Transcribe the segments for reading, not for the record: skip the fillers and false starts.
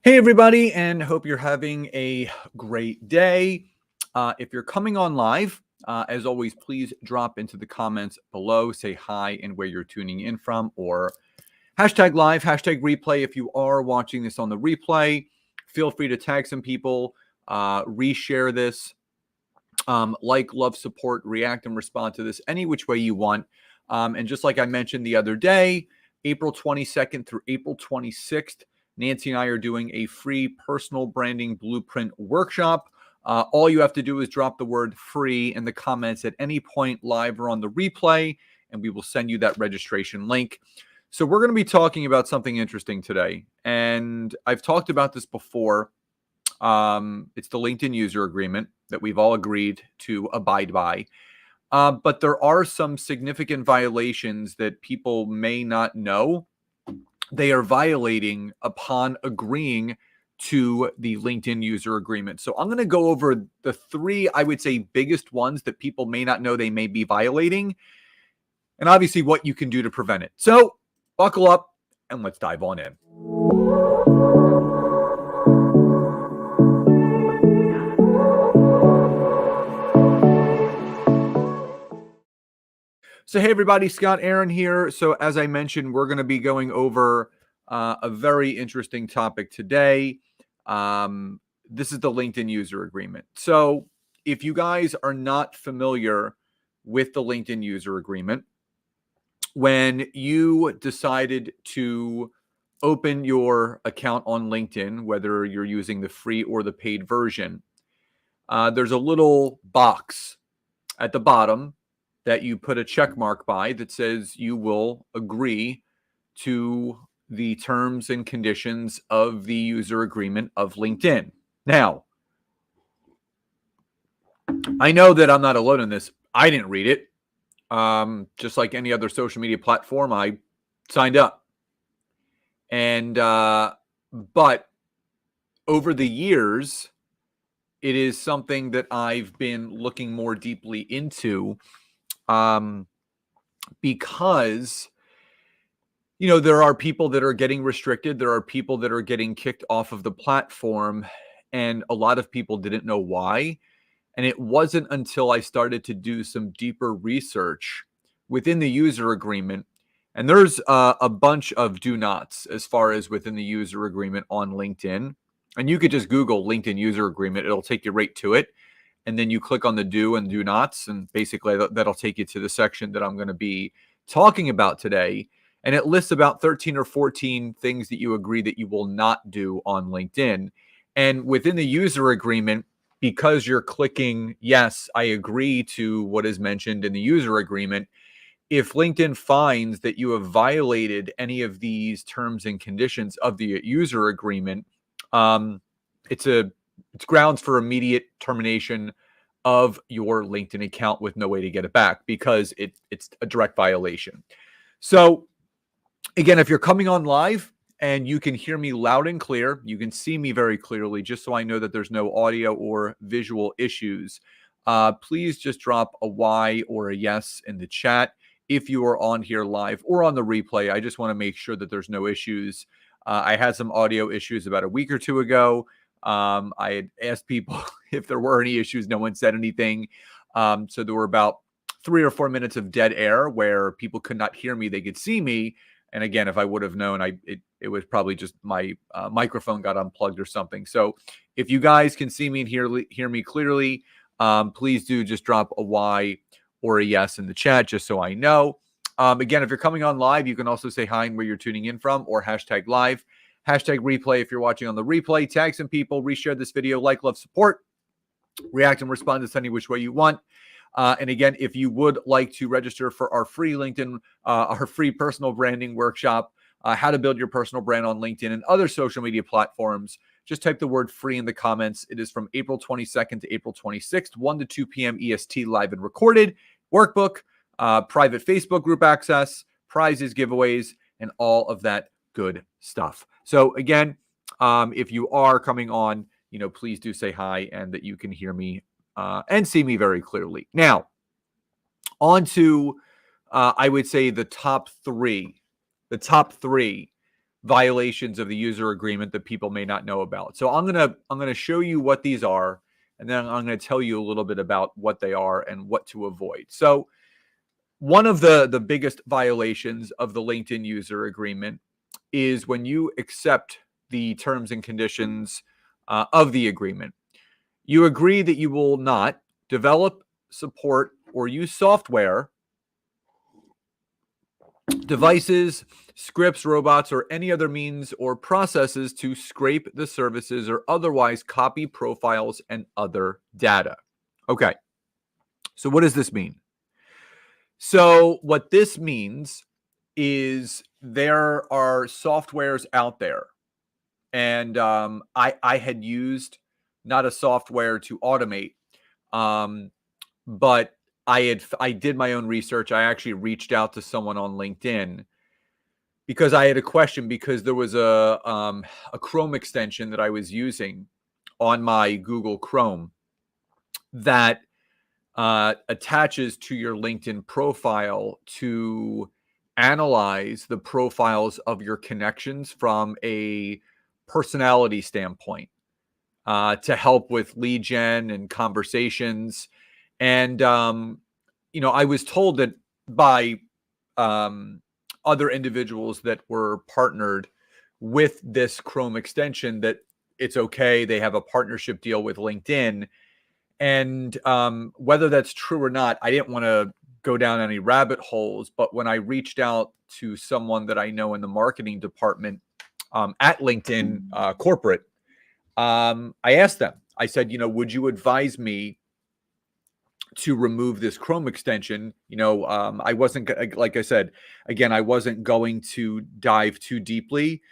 Hey, everybody, and hope you're having a great day. If you're coming on live, as always, please drop into the comments below, say hi and where you're tuning in from, or hashtag live, hashtag replay. If you are watching this on the replay, feel free to tag some people, reshare this, like, love, support, react, and respond to this any which way you want. And just like I mentioned the other day, April 22nd through April 26th, Nancy and I are doing a free personal branding blueprint workshop. All you have to do is drop the word free in the comments at any point, live or on the replay, and we will send you that registration link. So we're going to be talking about something interesting today. And I've talked about this before. It's the LinkedIn user agreement that we've all agreed to abide by. But there are some significant violations that people may not know they are violating upon agreeing to the LinkedIn user agreement. So I'm going to go over the three, I would say, biggest ones that people may not know they may be violating, and obviously what you can do to prevent it. So buckle up and let's dive on in. So hey everybody, Scott Aaron here. So as I mentioned, we're going to be going over a very interesting topic today. This is the LinkedIn user agreement. So if you guys are not familiar with the LinkedIn user agreement, when you decided to open your account on LinkedIn, whether you're using the free or the paid version, there's a little box at the bottom that you put a check mark by that says you will agree to the terms and conditions of the user agreement of LinkedIn. Now, I know that I'm not alone in this. I didn't read it. Just like any other social media platform, I signed up. And, but over the years, it is something that I've been looking more deeply into. Because, you know, there are people that are getting restricted. There are people that are getting kicked off of the platform, and a lot of people didn't know why. And it wasn't until I started to do some deeper research within the user agreement. And there's a bunch of do nots as far as within the user agreement on LinkedIn. And you could just Google LinkedIn user agreement. It'll take you right to it. And then you click on the do and do nots, and basically that'll take you to the section that I'm going to be talking about today. And it lists about 13 or 14 things that you agree that you will not do on LinkedIn. And within the user agreement, because you're clicking, yes, I agree to what is mentioned in the user agreement, if LinkedIn finds that you have violated any of these terms and conditions of the user agreement, it's grounds for immediate termination of your LinkedIn account with no way to get it back, because it's a direct violation. So again, if you're coming on live and you can hear me loud and clear, you can see me very clearly, just so I know that there's no audio or visual issues, please just drop a Y or a yes in the chat. If you are on here live or on the replay, I just want to make sure that there's no issues. I had some audio issues about a week or two ago. I had asked people if there were any issues. No one said anything. So there were about 3 or 4 minutes of dead air where people could not hear me. They could see me. And again, if I would have known, it was probably just my microphone got unplugged or something. So if you guys can see me and hear me clearly, please do just drop a Y or a yes in the chat, just so I know. Again, if you're coming on live, you can also say hi and where you're tuning in from, or hashtag live. Hashtag replay if you're watching on the replay. Tag some people, reshare this video, like, love, support, react, and respond to this any which way you want. And again, if you would like to register for our free LinkedIn, our free personal branding workshop, how to build your personal brand on LinkedIn and other social media platforms, just type the word free in the comments. It is from April 22nd to April 26th, 1 to 2 p.m. EST, live and recorded. Workbook, private Facebook group access, prizes, giveaways, and all of that good stuff. So again, if you are coming on, you know, please do say hi and that you can hear me and see me very clearly. Now, on to, I would say, the top three violations of the user agreement that people may not know about. So I'm gonna show you what these are, and then I'm going to tell you a little bit about what they are and what to avoid. So one of the biggest violations of the LinkedIn user agreement is when you accept the terms and conditions of the agreement. You agree that you will not develop, support, or use software, devices, scripts, robots, or any other means or processes to scrape the services or otherwise copy profiles and other data. Okay, so what does this mean? So what this means is there are softwares out there, and I had used not a software to automate, but I did my own research. I actually reached out to someone on LinkedIn because I had a question, because there was a Chrome extension that I was using on my Google Chrome that attaches to your LinkedIn profile to analyze the profiles of your connections from a personality standpoint, to help with lead gen and conversations. And, I was told that by other individuals that were partnered with this Chrome extension that it's okay. They have a partnership deal with LinkedIn. And whether that's true or not, I didn't want to go down any rabbit holes. But when I reached out to someone that I know in the marketing department at LinkedIn corporate, I asked them, I said, would you advise me to remove this Chrome extension? I wasn't, like I said, again, I wasn't going to dive too deeply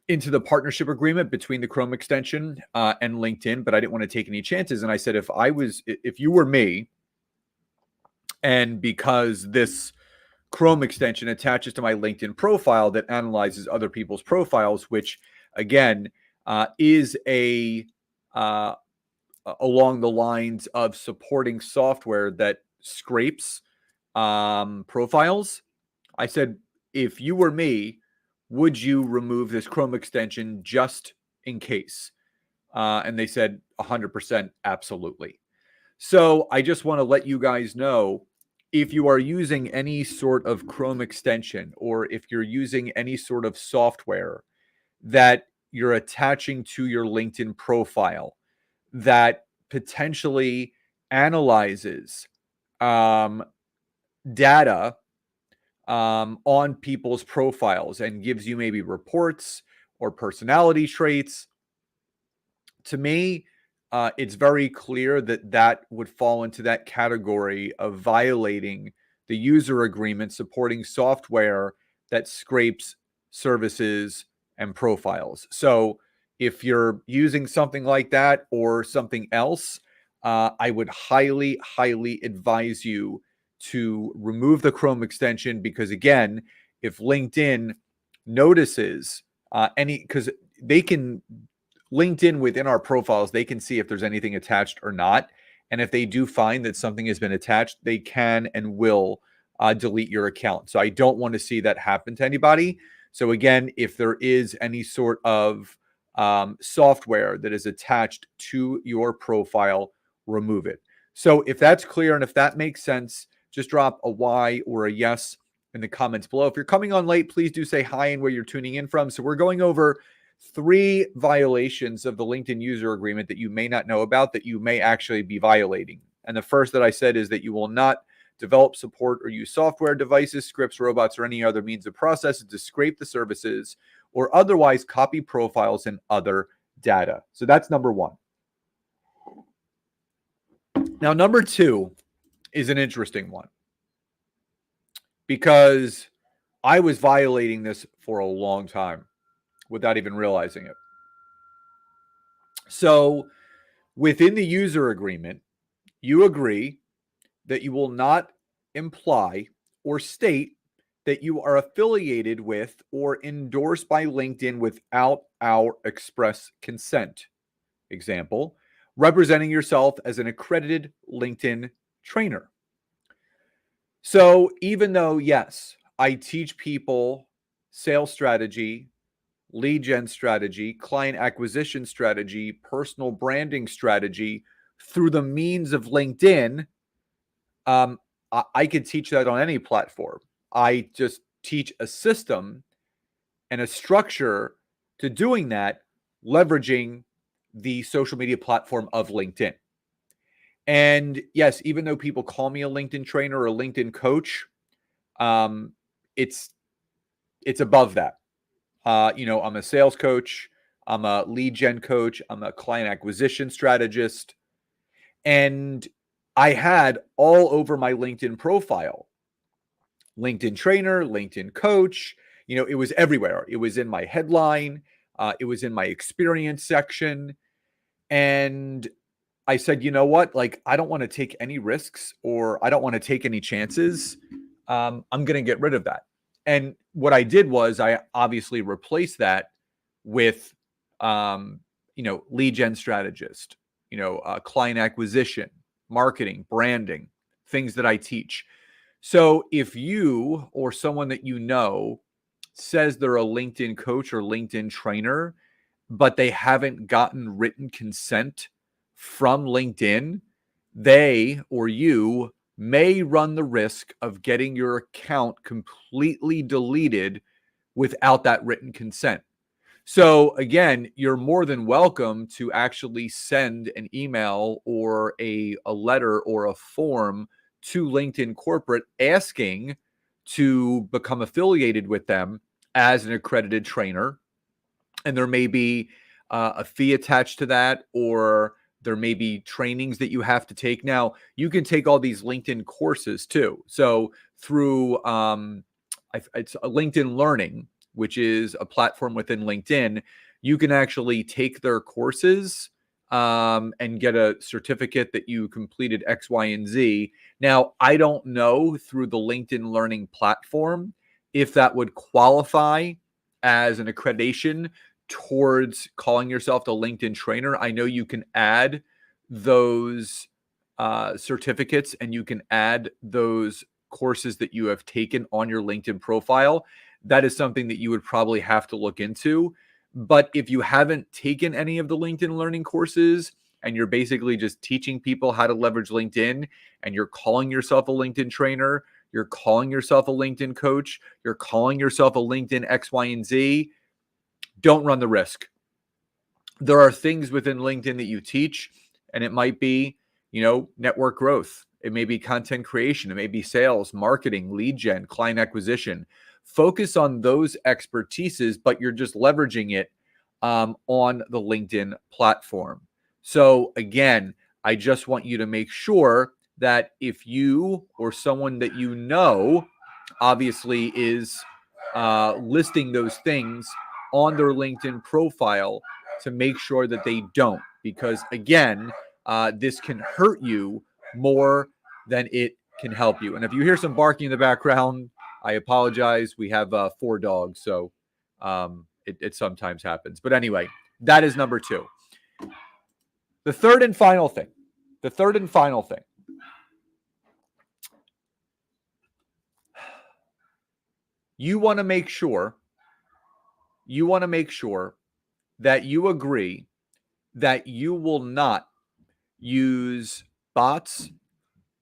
into the partnership agreement between the Chrome extension and LinkedIn, but I didn't want to take any chances. And I said, if you were me, and because this Chrome extension attaches to my LinkedIn profile that analyzes other people's profiles, which again is along the lines of supporting software that scrapes profiles. I said, if you were me, would you remove this Chrome extension just in case? And they said 100% absolutely. So I just want to let you guys know, if you are using any sort of Chrome extension, or if you're using any sort of software that you're attaching to your LinkedIn profile that potentially analyzes data on people's profiles and gives you maybe reports or personality traits, to me, it's very clear that that would fall into that category of violating the user agreement supporting software that scrapes services and profiles. So if you're using something like that or something else, I would highly, highly advise you to remove the Chrome extension, because again, if LinkedIn notices because they can, LinkedIn within our profiles, they can see if there's anything attached or not. And if they do find that something has been attached, they can and will delete your account. So I don't want to see that happen to anybody. So again, if there is any sort of software that is attached to your profile, remove it. So if that's clear and if that makes sense, just drop a Y or a yes in the comments below. If you're coming on late, please do say hi and where you're tuning in from. So we're going over 3 violations of the LinkedIn user agreement that you may not know about, that you may actually be violating. And the first that I said is that you will not develop, support, or use software, devices, scripts, robots, or any other means of processes to scrape the services or otherwise copy profiles and other data. So that's number 1. Now, number 2 is an interesting one, because I was violating this for a long time without even realizing it. So within the user agreement, you agree that you will not imply or state that you are affiliated with or endorsed by LinkedIn without our express consent. Example, representing yourself as an accredited LinkedIn trainer. So even though, yes, I teach people sales strategy, lead gen strategy, client acquisition strategy, personal branding strategy through the means of LinkedIn, I could teach that on any platform. I just teach a system and a structure to doing that, leveraging the social media platform of LinkedIn. And yes, even though people call me a LinkedIn trainer or a LinkedIn coach, it's above that. I'm a sales coach, I'm a lead gen coach, I'm a client acquisition strategist, and I had all over my LinkedIn profile, LinkedIn trainer, LinkedIn coach. It was everywhere. It was in my headline, it was in my experience section, and I said, you know what? Like, I don't want to take any risks, or I don't want to take any chances. I'm going to get rid of that. And what I did was I obviously replaced that with, lead gen strategist, client acquisition, marketing, branding, things that I teach. So if you or someone that you know says they're a LinkedIn coach or LinkedIn trainer, but they haven't gotten written consent from LinkedIn, they or you may run the risk of getting your account completely deleted without that written consent. So again, you're more than welcome to actually send an email or a letter or a form to LinkedIn corporate asking to become affiliated with them as an accredited trainer. And there may be a fee attached to that, or there may be trainings that you have to take. Now, you can take all these LinkedIn courses too. So through it's a LinkedIn Learning, which is a platform within LinkedIn, you can actually take their courses and get a certificate that you completed X, Y, and Z. Now, I don't know through the LinkedIn Learning platform if that would qualify as an accreditation towards calling yourself the LinkedIn trainer. I know you can add those certificates, and you can add those courses that you have taken on your LinkedIn profile. That is something that you would probably have to look into. But if you haven't taken any of the LinkedIn Learning courses, and you're basically just teaching people how to leverage LinkedIn, and you're calling yourself a LinkedIn trainer, you're calling yourself a LinkedIn coach, you're calling yourself a LinkedIn X, Y, and Z, don't run the risk. There are things within LinkedIn that you teach, and it might be, network growth. It may be content creation. It may be sales, marketing, lead gen, client acquisition. Focus on those expertises, but you're just leveraging it on the LinkedIn platform. So again, I just want you to make sure that if you or someone that you know obviously is listing those things on their LinkedIn profile, to make sure that they don't, because again, this can hurt you more than it can help you. And if you hear some barking in the background, I apologize. We have 4 dogs, so it sometimes happens. But anyway, that is number 2. The third and final thing. You want to make sure that you agree that you will not use bots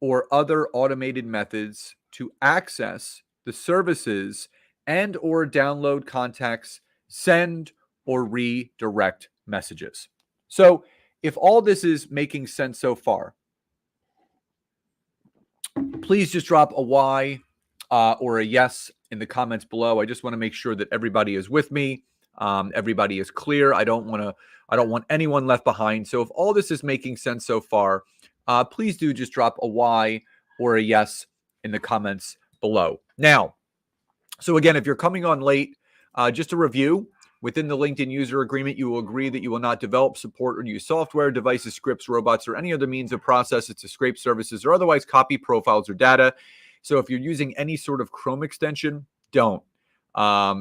or other automated methods to access the services and or download contacts, send or redirect messages. So if all this is making sense so far, please just drop a Y or a yes in the comments below. I just want to make sure that everybody is with me. Everybody is clear. I don't want anyone left behind. So if all this is making sense so far, please do just drop a Y or a yes in the comments below. Now, so again, if you're coming on late, just to review, within the LinkedIn user agreement, you will agree that you will not develop, support, or use software, devices, scripts, robots, or any other means of processes to scrape services or otherwise copy profiles or data. So if you're using any sort of Chrome extension, don't.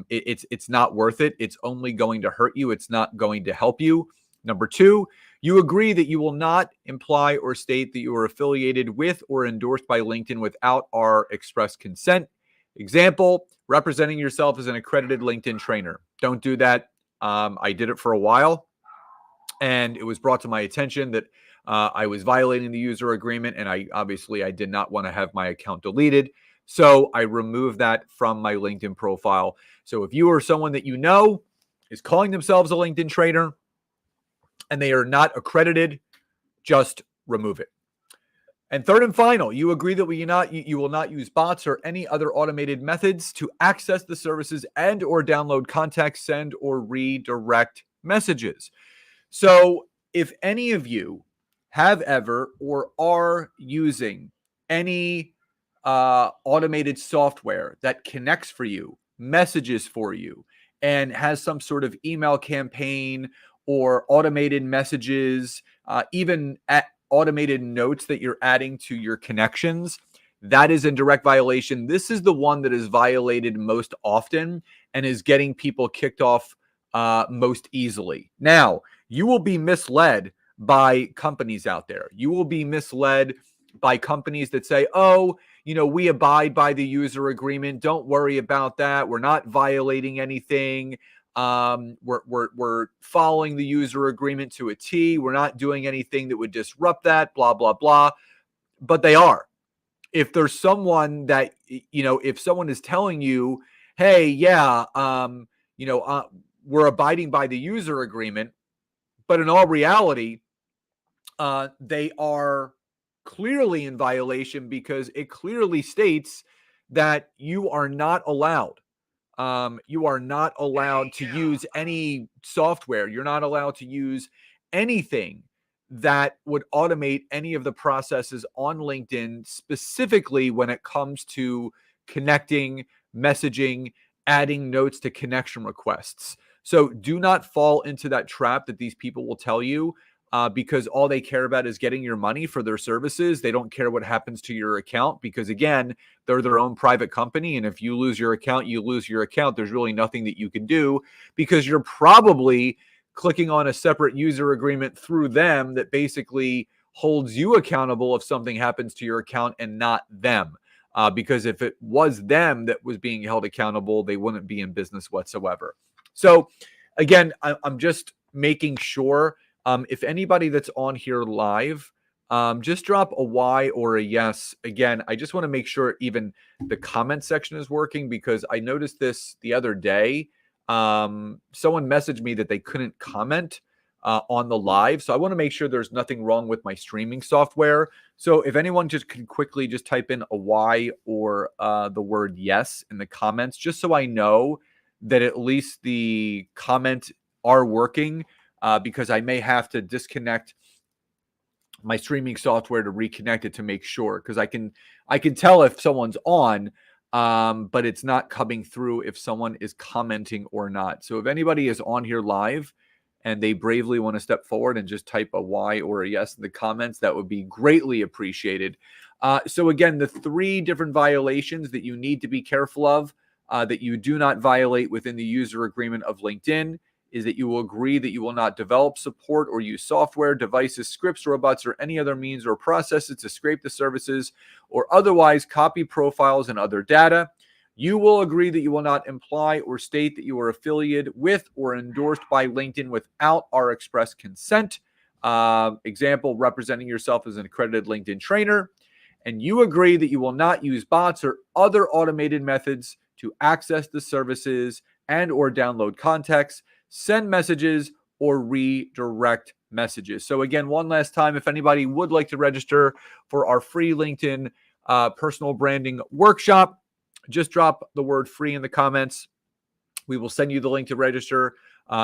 It's not worth it. It's only going to hurt you. It's not going to help you. Number 2, you agree that you will not imply or state that you are affiliated with or endorsed by LinkedIn without our express consent. Example, representing yourself as an accredited LinkedIn trainer. Don't do that. I did it for a while, and it was brought to my attention that I was violating the user agreement, and I did not want to have my account deleted. So I removed that from my LinkedIn profile. So if you are someone that you know is calling themselves a LinkedIn trainer and they are not accredited, just remove it. And third and final, you agree that you will not use bots or any other automated methods to access the services and or download context, send, or redirect messages. So if any of you have ever or are using any automated software that connects for you, messages for you, and has some sort of email campaign or automated messages, even automated notes that you're adding to your connections, that is in direct violation. This is the one that is violated most often and is getting people kicked off most easily. Now, you will be misled by companies out there. You will be misled by companies that say, oh, we abide by the user agreement. Don't worry about that. We're not violating anything. We're following the user agreement to a T. We're not doing anything that would disrupt that, blah, blah, blah. But they are. If there's someone that, if someone is telling you, hey, yeah, we're abiding by the user agreement, but in all reality, they are clearly in violation because it clearly states that you are not allowed. You are not allowed to use any software. You're not allowed to use anything that would automate any of the processes on LinkedIn, specifically when it comes to connecting, messaging, adding notes to connection requests. So do not fall into that trap that these people will tell you because all they care about is getting your money for their services. They don't care what happens to your account because, again, they're their own private company. And if you lose your account, you lose your account. There's really nothing that you can do because you're probably clicking on a separate user agreement through them that basically holds you accountable if something happens to your account and not them. Because if it was them that was being held accountable, they wouldn't be in business whatsoever. So again, I'm just making sure if anybody that's on here live, just drop a Y or a yes. Again, I just want to make sure even the comment section is working because I noticed this the other day. Someone messaged me that they couldn't comment on the live. So I want to make sure there's nothing wrong with my streaming software. So if anyone just can quickly just type in a Y or the word yes in the comments, just so I know that at least the comment are working. Because I may have to disconnect my streaming software to reconnect it to make sure. Because I can tell if someone's on, but it's not coming through if someone is commenting or not. So if anybody is on here live and they bravely want to step forward and just type a Y or a yes in the comments, that would be greatly appreciated. So again, the 3 different violations that you need to be careful of that you do not violate within the user agreement of LinkedIn is that you will agree that you will not develop, support, or use software, devices, scripts, robots, or any other means or processes to scrape the services or otherwise copy profiles and other data. You will agree that you will not imply or state that you are affiliated with or endorsed by LinkedIn without our express consent. Example, representing yourself as an accredited LinkedIn trainer. And you agree that you will not use bots or other automated methods to access the services and or download context, send messages, or redirect messages. So again, one last time, if anybody would like to register for our free LinkedIn personal branding workshop, just drop the word free in the comments. We will send you the link to register.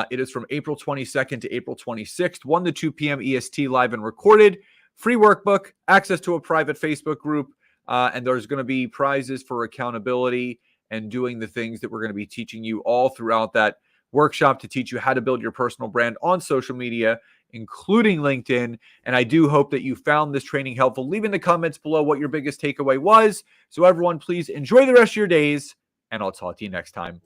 It is from April 22nd to April 26th, 1 to 2 p.m. EST, live and recorded. Free workbook, access to a private Facebook group, and there's going to be prizes for accountability and doing the things that we're going to be teaching you all throughout that workshop to teach you how to build your personal brand on social media, including LinkedIn. And I do hope that you found this training helpful. Leave in the comments below what your biggest takeaway was. So everyone, please enjoy the rest of your days, and I'll talk to you next time.